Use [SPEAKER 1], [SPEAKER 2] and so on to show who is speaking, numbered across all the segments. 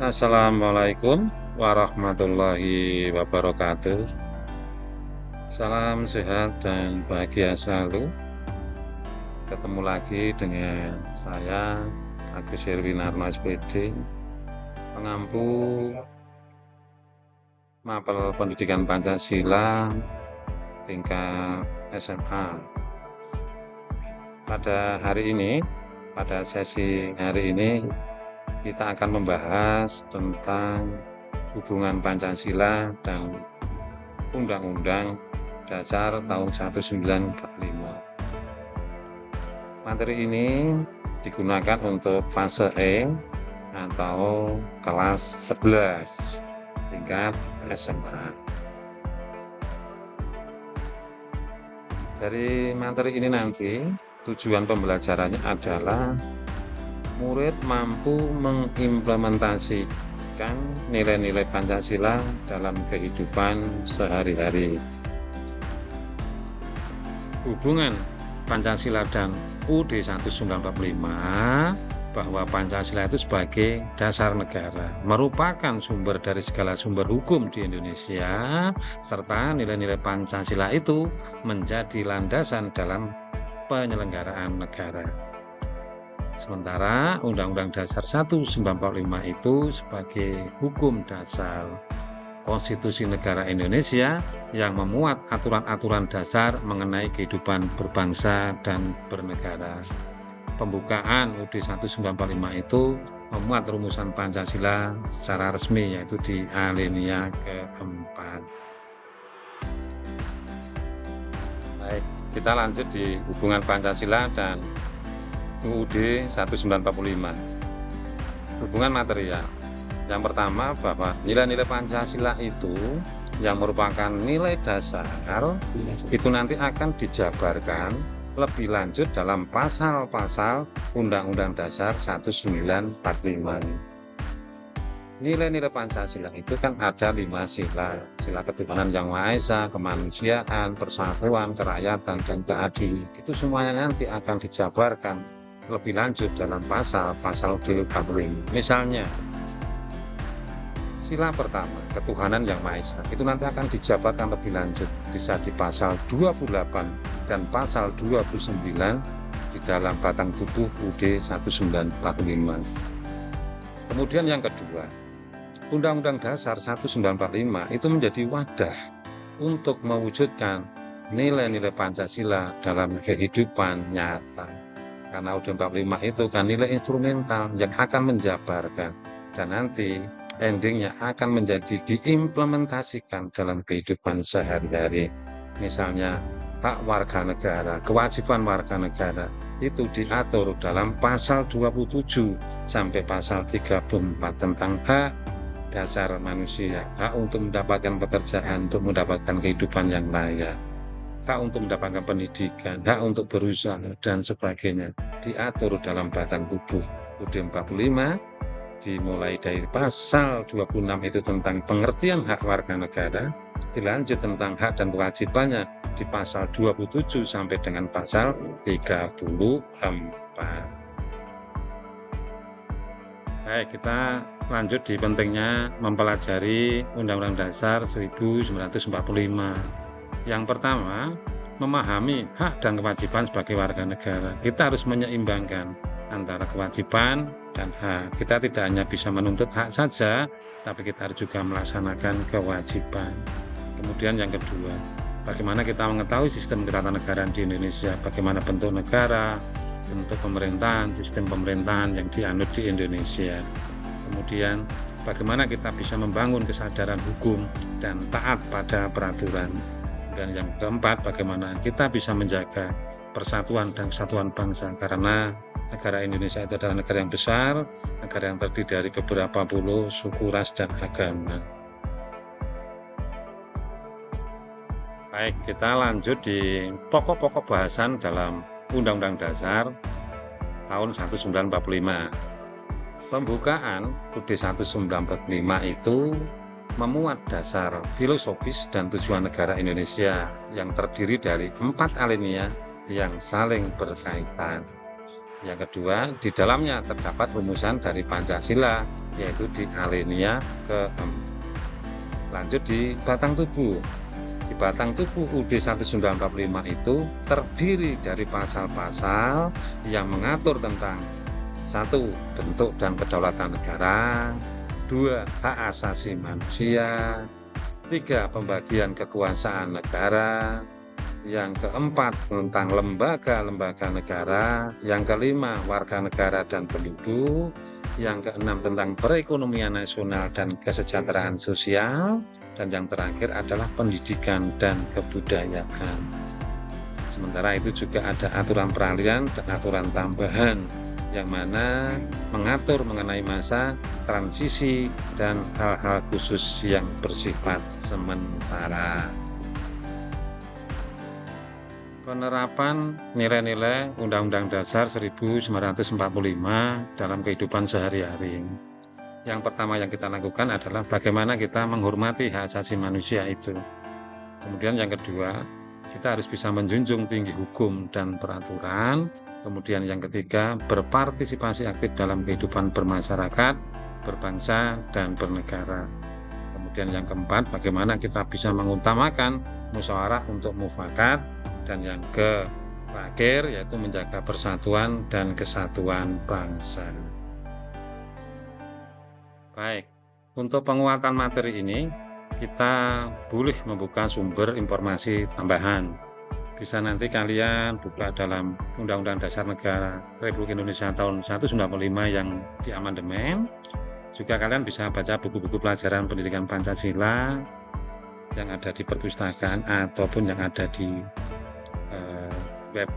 [SPEAKER 1] Assalamualaikum warahmatullahi wabarakatuh. Salam sehat dan bahagia selalu. Ketemu lagi dengan saya, Agus Herwinarno SPD, pengampu mapel pendidikan Pancasila tingkat SMA. Pada sesi hari ini, kita akan membahas tentang hubungan Pancasila dan Undang-Undang Dasar tahun 1945. Materi ini digunakan untuk fase E atau kelas 11 tingkat SMA. Dari materi ini nanti tujuan pembelajarannya adalah murid mampu mengimplementasikan nilai-nilai Pancasila dalam kehidupan sehari-hari. Hubungan Pancasila dan UUD 1945 bahwa Pancasila itu sebagai dasar negara, merupakan sumber dari segala sumber hukum di Indonesia, serta nilai-nilai Pancasila itu menjadi landasan dalam penyelenggaraan negara. Sementara Undang-Undang Dasar 1945 itu sebagai hukum dasar Konstitusi Negara Indonesia yang memuat aturan-aturan dasar mengenai kehidupan berbangsa dan bernegara. Pembukaan UUD 1945 itu memuat rumusan Pancasila secara resmi, yaitu di alinea keempat. Baik, kita lanjut di hubungan Pancasila dan UUD 1945. Hubungan material. Yang pertama, bahwa nilai-nilai Pancasila itu yang merupakan nilai dasar itu nanti akan dijabarkan lebih lanjut dalam pasal-pasal Undang-Undang Dasar 1945. Nilai-nilai Pancasila itu kan ada 5 sila. Sila ketuhanan yang Maha Esa, kemanusiaan, persatuan, kerakyatan, dan keadilan. Itu semuanya nanti akan dijabarkan lebih lanjut dalam pasal-pasal UUD. Misalnya, sila pertama, ketuhanan yang Maha Esa, itu nanti akan dijabarkan lebih lanjut, bisa di pasal 28 dan pasal 29 di dalam batang tubuh UUD 1945. Kemudian yang kedua, Undang-Undang Dasar 1945 itu menjadi wadah untuk mewujudkan nilai-nilai Pancasila dalam kehidupan nyata. Karena UUD 45 itu kan nilai instrumental yang akan menjabarkan dan nanti endingnya akan menjadi diimplementasikan dalam kehidupan sehari-hari. Misalnya hak warga negara, kewajiban warga negara itu diatur dalam pasal 27 sampai pasal 34 tentang hak dasar manusia, hak untuk mendapatkan pekerjaan, untuk mendapatkan kehidupan yang layak, hak untuk mendapatkan pendidikan, hak untuk berusaha, dan sebagainya diatur dalam batang tubuh UUD 45. Dimulai dari pasal 26 itu tentang pengertian hak warga negara, dilanjut tentang hak dan kewajibannya di pasal 27 sampai dengan pasal 34. Baik, kita lanjut di pentingnya mempelajari Undang-Undang Dasar 1945. Yang pertama, memahami hak dan kewajiban sebagai warga negara. Kita harus menyeimbangkan antara kewajiban dan hak. Kita tidak hanya bisa menuntut hak saja, tapi kita harus juga melaksanakan kewajiban. Kemudian yang kedua, bagaimana kita mengetahui sistem ketatanegaraan di Indonesia, bagaimana bentuk negara, bentuk pemerintahan, sistem pemerintahan yang dianut di Indonesia. Kemudian bagaimana kita bisa membangun kesadaran hukum dan taat pada peraturan. Dan yang keempat, bagaimana kita bisa menjaga persatuan dan kesatuan bangsa, karena negara Indonesia itu adalah negara yang besar, negara yang terdiri dari beberapa puluh suku, ras, dan agama. Baik, kita lanjut di pokok-pokok bahasan dalam Undang-Undang Dasar tahun 1945. Pembukaan UUD 1945 itu memuat dasar filosofis dan tujuan negara Indonesia yang terdiri dari 4 alinea yang saling berkaitan. Yang kedua, di dalamnya terdapat rumusan dari Pancasila, yaitu di alinea ke-6. Lanjut di batang tubuh. Di batang tubuh UUD 1945 itu terdiri dari pasal-pasal yang mengatur tentang 1. Bentuk dan kedaulatan negara, 2. Hak asasi manusia, 3. Pembagian kekuasaan negara, yang keempat tentang lembaga-lembaga negara, yang kelima warga negara dan penduduk, yang keenam tentang perekonomian nasional dan kesejahteraan sosial, dan yang terakhir adalah pendidikan dan kebudayaan. Sementara itu juga ada aturan peralihan dan aturan tambahan yang mana mengatur mengenai masa transisi dan hal-hal khusus yang bersifat sementara. Penerapan nilai-nilai Undang-Undang Dasar 1945 dalam kehidupan sehari-hari. Yang pertama yang kita lakukan adalah bagaimana kita menghormati hak asasi manusia itu. Kemudian yang kedua, kita harus bisa menjunjung tinggi hukum dan peraturan. Kemudian yang ketiga, berpartisipasi aktif dalam kehidupan bermasyarakat, berbangsa, dan bernegara. Kemudian yang keempat, bagaimana kita bisa mengutamakan musyawarah untuk mufakat. Dan yang terakhir yaitu menjaga persatuan dan kesatuan bangsa. Baik, untuk penguatan materi ini kita boleh membuka sumber informasi tambahan. Bisa nanti kalian buka dalam Undang-Undang Dasar Negara Republik Indonesia tahun 1945 yang diamandemen. Juga kalian bisa baca buku-buku pelajaran pendidikan Pancasila yang ada di perpustakaan ataupun yang ada di web.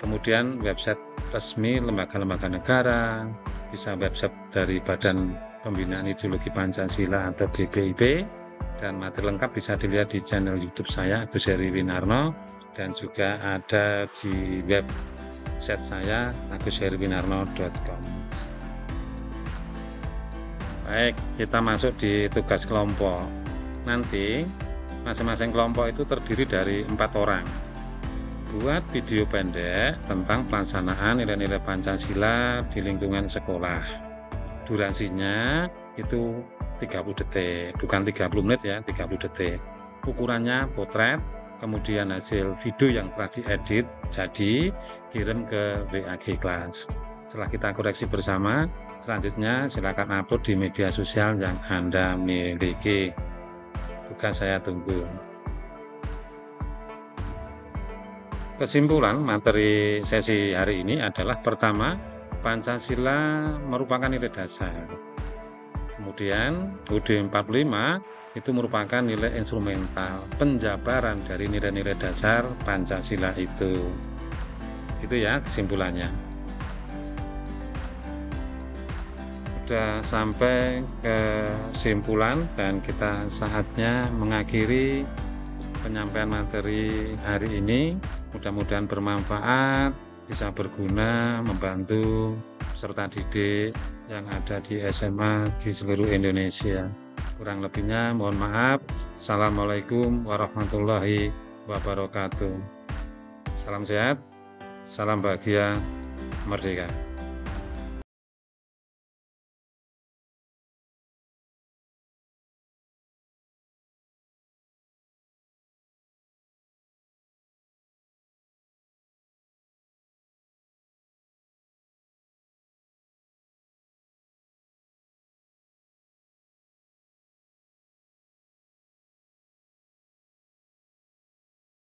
[SPEAKER 1] Kemudian website resmi lembaga-lembaga negara, bisa website dari Badan Pembinaan Ideologi Pancasila atau BPIP, dan materi lengkap bisa dilihat di channel YouTube saya Agus Heri Winarno, dan juga ada di website saya agusheriwinarno.com. Baik, kita masuk di tugas kelompok. Nanti masing-masing kelompok itu terdiri dari 4 orang. Buat video pendek tentang pelaksanaan nilai-nilai Pancasila di lingkungan sekolah. Durasinya itu 30 detik, bukan 30 menit ya, 30 detik. Ukurannya potret, kemudian hasil video yang telah diedit, jadi kirim ke WAG kelas. Setelah kita koreksi bersama, selanjutnya silakan upload di media sosial yang Anda miliki. Tugas saya tunggu. Kesimpulan materi sesi hari ini adalah pertama, Pancasila merupakan nilai dasar. Kemudian UUD 45 itu merupakan nilai instrumental penjabaran dari nilai-nilai dasar Pancasila itu. Gitu ya kesimpulannya. Sudah sampai kesimpulan dan kita saatnya mengakhiri penyampaian materi hari ini. Mudah-mudahan bermanfaat, bisa berguna, membantu peserta didik yang ada di SMA di seluruh Indonesia. Kurang lebihnya mohon maaf. Assalamualaikum warahmatullahi wabarakatuh. Salam sehat, salam bahagia, merdeka.